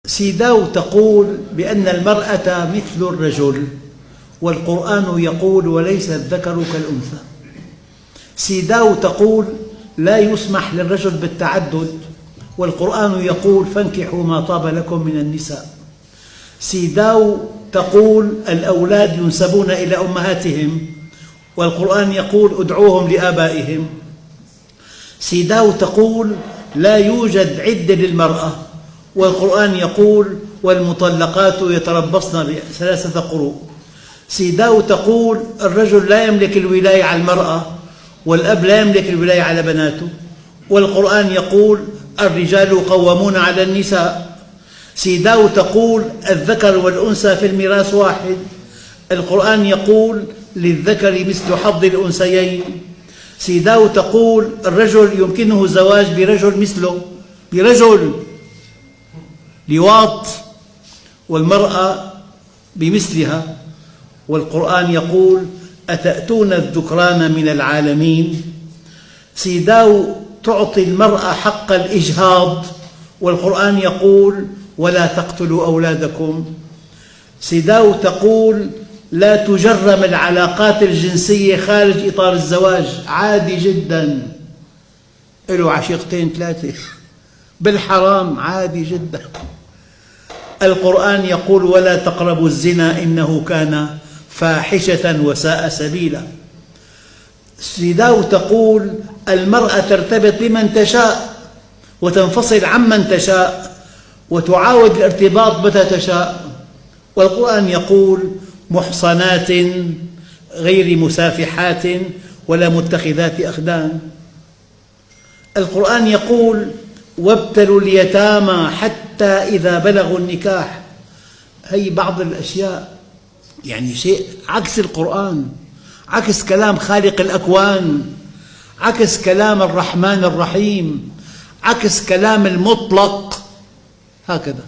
سيداو تقول بأن المرأة مثل الرجل، والقرآن يقول وليس الذكر كالأنثى. سيداو تقول لا يسمح للرجل بالتعدد، والقرآن يقول فانكحوا ما طاب لكم من النساء. سيداو تقول الأولاد ينسبون إلى أمهاتهم، والقرآن يقول ادعوهم لآبائهم. سيداو تقول لا يوجد عدة للمرأة، والقرآن يقول والمطلقات يتربصن ب3 قروء. سيداو تقول الرجل لا يملك الولاية على المرأة، والأب لا يملك الولاية على بناته، والقرآن يقول الرجال قوامون على النساء. سيداو تقول الذكر والأنثى في الميراث واحد، القرآن يقول للذكر مثل حظ الأنثيين. سيداو تقول الرجل يمكنه الزواج برجل مثله، برجل لواط، والمرأة بمثلها، والقرآن يقول أتأتون الذكران من العالمين. سيداو تعطي المرأة حق الإجهاض، والقرآن يقول ولا تقتلوا أولادكم. سيداو تقول لا تجرم العلاقات الجنسية خارج إطار الزواج، عادي جدا، له عشيقتين 3 بالحرام، عادي جدا. القرآن يقول ولا تقربوا الزنا إنه كان فاحشة وساء سبيلا. سيداو تقول المرأة ترتبط بمن تشاء وتنفصل عمن تشاء وتعاود الارتباط متى تشاء، والقرآن يقول محصنات غير مسافحات ولا متخذات أخدان. القرآن يقول وابتلوا اليتامى حتى إذا بلغوا النكاح. هي بعض الأشياء يعني شيء عكس القرآن، عكس كلام خالق الأكوان، عكس كلام الرحمن الرحيم، عكس كلام المطلق، هكذا.